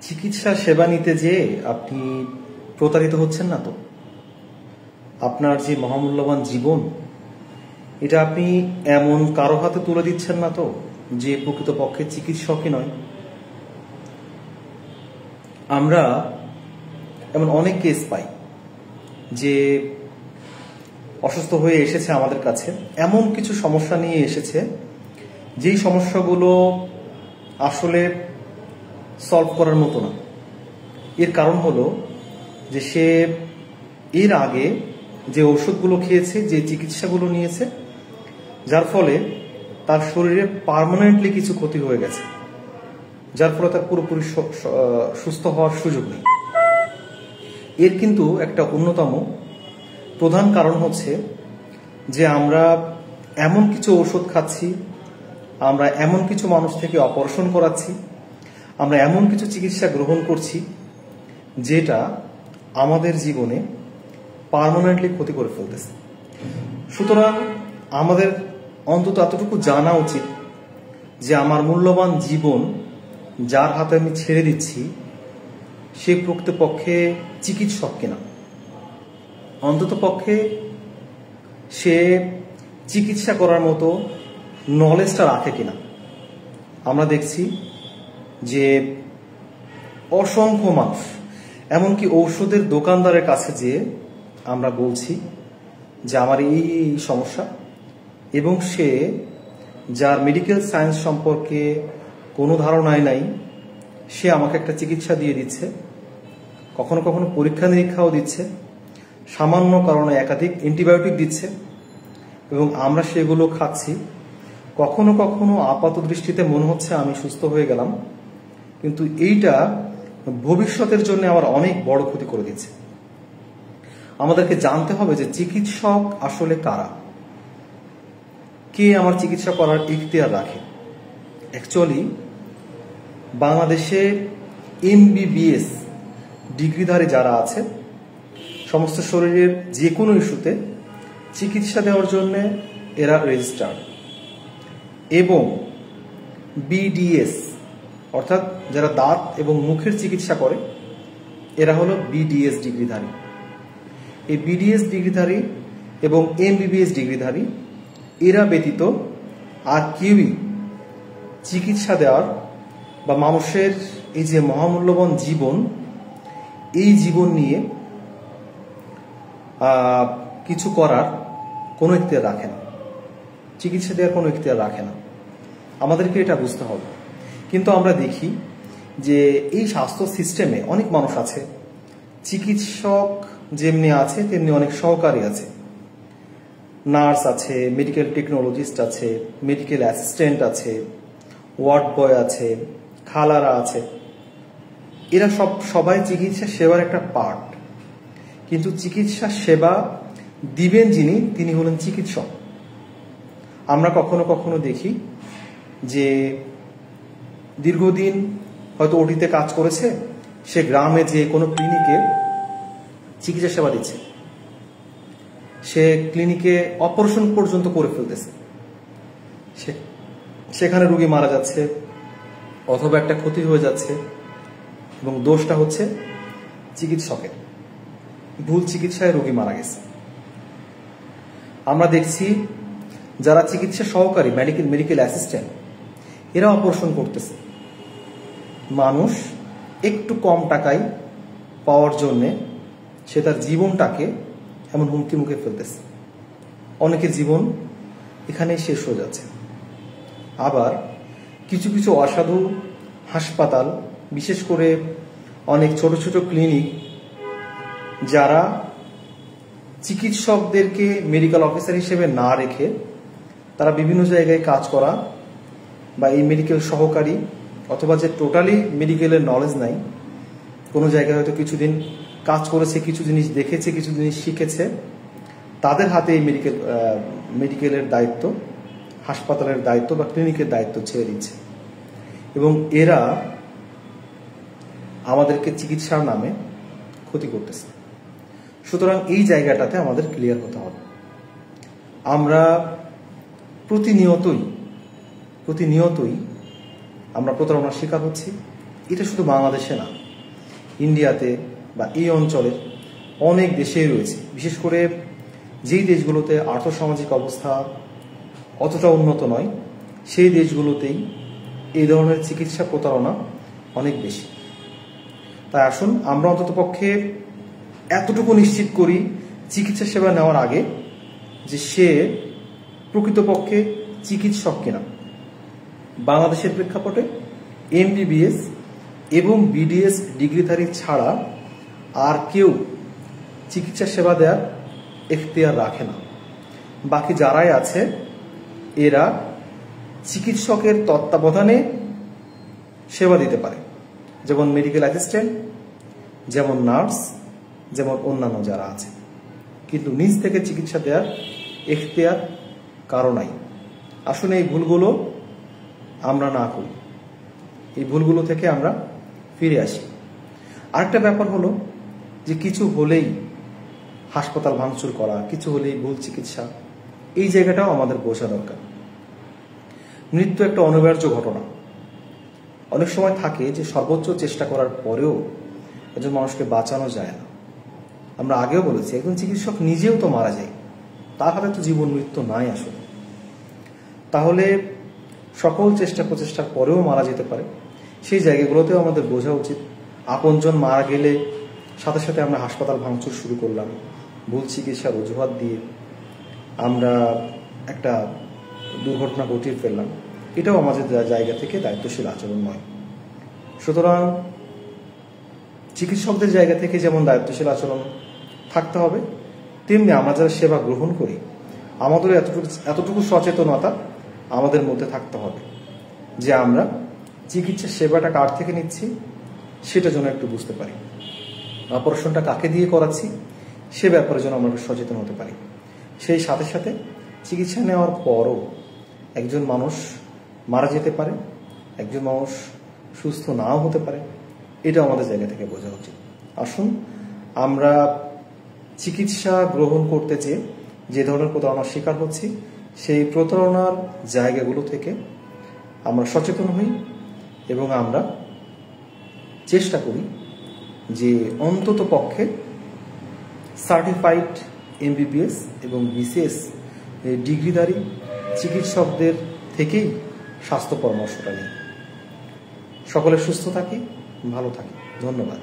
চিকিৎসা সেবা নিতে যেয়ে আপনি প্রতারিত হচ্ছেন না তো? আপনার যে মহামূল্যবান জীবন, এটা আপনি এমন কারো হাতে তুলে দিচ্ছেন না তো যে প্রকৃতপক্ষে চিকিৎসকই নয়? আমরা এমন অনেক কেস পাই যে অসুস্থ হয়ে এসেছে আমাদের কাছে, এমন কিছু সমস্যা নিয়ে এসেছে যেই সমস্যাগুলো আসলে সলভ করার মতো না। এর কারণ হলো যে সে এর আগে যে ওষুধগুলো খেয়েছে, যে চিকিৎসাগুলো নিয়েছে, যার ফলে তার শরীরে পার্মানেন্টলি কিছু ক্ষতি হয়ে গেছে, যার ফলে তার পুরোপুরি সুস্থ হওয়ার সুযোগ নেই। এর কিন্তু একটা অন্যতম প্রধান কারণ হচ্ছে যে আমরা এমন কিছু ওষুধ খাচ্ছি, আমরা এমন কিছু মানুষ থেকে অপারেশন করাচ্ছি, আমরা এমন কিছু চিকিৎসা গ্রহণ করছি যেটা আমাদের জীবনে পার্মানেন্টলি ক্ষতি করে ফেলতেছে। সুতরাং আমাদের অন্তত এতটুকু জানা উচিত যে আমার মূল্যবান জীবন যার হাতে আমি ছেড়ে দিচ্ছি সে প্রকৃতপক্ষে চিকিৎসক কিনা, অন্তত পক্ষে সে চিকিৎসা করার মতো নলেজটা রাখে কিনা। আমরা দেখছি যে অসংখ্য মানুষ, এমনকি ঔষধের দোকানদারের কাছে যেয়ে আমরা বলছি যে আমার এই সমস্যা, এবং সে যার মেডিকেল সায়েন্স সম্পর্কে কোনো ধারণাই নাই, সে আমাকে একটা চিকিৎসা দিয়ে দিচ্ছে, কখনো কখনো পরীক্ষা নিরীক্ষাও দিচ্ছে, সামান্য কারণে একাধিক অ্যান্টিবায়োটিক দিচ্ছে, এবং আমরা সেগুলো খাচ্ছি। কখনো কখনো আপাত দৃষ্টিতে মনে হচ্ছে আমি সুস্থ হয়ে গেলাম, কিন্তু এইটা ভবিষ্যতের জন্য আমার অনেক বড় ক্ষতি করে দিচ্ছে। আমাদেরকে জানতে হবে যে চিকিৎসক আসলে কারা, কে আমার চিকিৎসা করার ইখতিয়ার রাখে। অ্যাকচুয়ালি বাংলাদেশে MBBS ডিগ্রিধারী যারা আছে, সমস্ত শরীরের যে কোনো ইস্যুতে চিকিৎসা দেওয়ার জন্য এরা রেজিস্টার্ড, এবং BDS অর্থাৎ যারা দাঁত এবং মুখের চিকিৎসা করে এরা হলো BDS ডিগ্রিধারী। এই BDS ডিগ্রিধারী এবং MBBS ডিগ্রিধারী এরা ব্যতীত আর কেউই চিকিৎসা দেওয়ার বা মানুষের এই যে মহামূল্যবান জীবন, এই জীবন নিয়ে কিছু করার কোনো ইখতিয়ার রাখে না, চিকিৎসা দেওয়ার কোনো ইখতিয়ার রাখে না। আমাদেরকে এটা বুঝতে হবে। কিন্তু আমরা দেখি যে এই স্বাস্থ্য সিস্টেমে অনেক মানুষ আছে, চিকিৎসক যেমনি আছে তেমনি অনেক সহকারী আছে, নার্স আছে, মেডিকেল টেকনোলজিস্ট আছে, মেডিকেল অ্যাসিস্ট্যান্ট আছে, ওয়ার্ড বয় আছে, খালারা আছে। এরা সবাই চিকিৎসা সেবার একটা পার্ট, কিন্তু চিকিৎসা সেবা দিবেন যিনি, তিনি হলেন চিকিৎসক। আমরা কখনো কখনো দেখি যে দীর্ঘদিন হয়তো ওটিতে কাজ করেছে, সে গ্রামে যে কোনো ক্লিনিকে চিকিৎসা সেবা দিচ্ছে, সে ক্লিনিকে অপারেশন পর্যন্ত করে ফেলতেছে, সেখানে রোগী মারা যাচ্ছে অথবা একটা ক্ষতি হয়ে যাচ্ছে, এবং দোষটা হচ্ছে চিকিৎসকের, ভুল চিকিৎসায় রোগী মারা গেছে। আমরা দেখছি যারা চিকিৎসা সহকারী, মেডিকেল অ্যাসিস্ট্যান্ট, এরা অপারেশন করতেছে, মানুষ একটু কম টাকায় পাওয়ার জন্যে সে তার জীবনটাকে এমন হুমকি মুখে ফেলতেছে। অনেকের জীবন এখানেই শেষ হয়ে যাচ্ছে। আবার কিছু কিছু অসাধু হাসপাতাল, বিশেষ করে অনেক ছোট ছোট ক্লিনিক, যারা চিকিৎসকদেরকে মেডিকেল অফিসার হিসেবে না রেখে তারা বিভিন্ন জায়গায় কাজ করা, বা এই মেডিকেল সহকারী অথবা যে টোটালি মেডিকেলের নলেজ নাই, কোনো জায়গায় হয়তো কিছুদিন কাজ করেছে, কিছু জিনিস দেখেছে, কিছু জিনিস শিখেছে, তাদের হাতে এই মেডিকেলের দায়িত্ব, হাসপাতালের দায়িত্ব বা ক্লিনিকের দায়িত্ব ছেড়ে দিচ্ছে, এবং এরা আমাদেরকে চিকিৎসার নামে ক্ষতি করতেছে। সুতরাং এই জায়গাটাতে আমাদের ক্লিয়ার হতে হবে। আমরা প্রতিনিয়তই আমরা প্রতারণার শিকার হচ্ছি, এটা শুধু বাংলাদেশে না, ইন্ডিয়াতে বা এই অঞ্চলের অনেক দেশেই রয়েছে। বিশেষ করে যেই দেশগুলোতে আর্থসামাজিক অবস্থা অতটা উন্নত নয়, সেই দেশগুলোতেই এই ধরনের চিকিৎসা প্রতারণা অনেক বেশি। তাই আসুন আমরা অন্ততপক্ষে এতটুকু নিশ্চিত করি চিকিৎসা সেবা নেওয়ার আগে যে সে প্রকৃতপক্ষে চিকিৎসক কিনা। বাংলাদেশের প্রেক্ষাপটে MBBS এবং BDS ডিগ্রিধারী ছাড়া আর কেউ চিকিৎসা সেবা দেওয়ার এখতিয়ার রাখে না। বাকি যারাই আছে এরা চিকিৎসকের তত্ত্বাবধানে সেবা দিতে পারে, যেমন মেডিকেল অ্যাসিস্ট্যান্ট, যেমন নার্স, যেমন অন্যান্য যারা আছে, কিন্তু নিজ থেকে চিকিৎসা দেওয়ার এখতিয়ার কারো নাই। আসলে এই ভুলগুলো আমরা না করি, এই ভুলগুলো থেকে আমরা ফিরে আসি। আরেকটা ব্যাপার হলো যে কিছু হলেই হাসপাতাল ভাঙচুর করা, কিছু হলেই ভুল চিকিৎসা, এই জায়গাটাও আমাদের বোঝা দরকার। মৃত্যু একটা অনিবার্য ঘটনা। অনেক সময় থাকে যে সর্বোচ্চ চেষ্টা করার পরেও একজন মানুষকে বাঁচানো যায় না। আমরা আগেও বলেছি একজন চিকিৎসক নিজেও তো মারা যায়, তার হাতে তো জীবন মৃত্যু নাই আসলে। তাহলে সকল চেষ্টা প্রচেষ্টার পরেও মারা যেতে পারে, সেই জায়গাগুলোতেও আমাদের বোঝা উচিত। আপনজন মারা গেলে সাথে সাথে আমরা হাসপাতাল ভাঙচুর শুরু করলাম, ভুল চিকিৎসার অজুহাত দিয়ে আমরা একটা দুর্ঘটনা ঘটিয়ে ফেললাম, এটাও আমাদের জায়গা থেকে দায়িত্বশীল আচরণ নয়। সুতরাং চিকিৎসকদের জায়গা থেকে যেমন দায়িত্বশীল আচরণ থাকতে হবে, তেমনি আমরা যারা সেবা গ্রহণ করি আমাদের এতটুকু সচেতনতা আমাদের মধ্যে থাকতে হবে যে আমরা চিকিৎসা সেবাটা কার থেকে নিচ্ছি সেটা যেন একটু বুঝতে পারি, অপারেশনটা কাকে দিয়ে করাচ্ছি সে ব্যাপারে যেন আমরা সচেতন হতে পারি। সেই সাথে সাথে চিকিৎসা নেওয়ার পরও একজন মানুষ মারা যেতে পারে, একজন মানুষ সুস্থ নাও হতে পারে, এটা আমাদের জায়গা থেকে বোঝা উচিত। আসুন আমরা চিকিৎসা গ্রহণ করতে চেয়ে যে ধরনের প্রতারণার শিকার হচ্ছি সেই প্রতারণার জায়গাগুলো থেকে আমরা সচেতন হই এবং আমরা চেষ্টা করি যে অন্তত পক্ষে সার্টিফাইড MBBS এবং BCS ডিগ্রিধারী চিকিৎসকদের থেকেই স্বাস্থ্য পরামর্শটা নিই। সকলে সুস্থ থাকি, ভালো থাকি। ধন্যবাদ।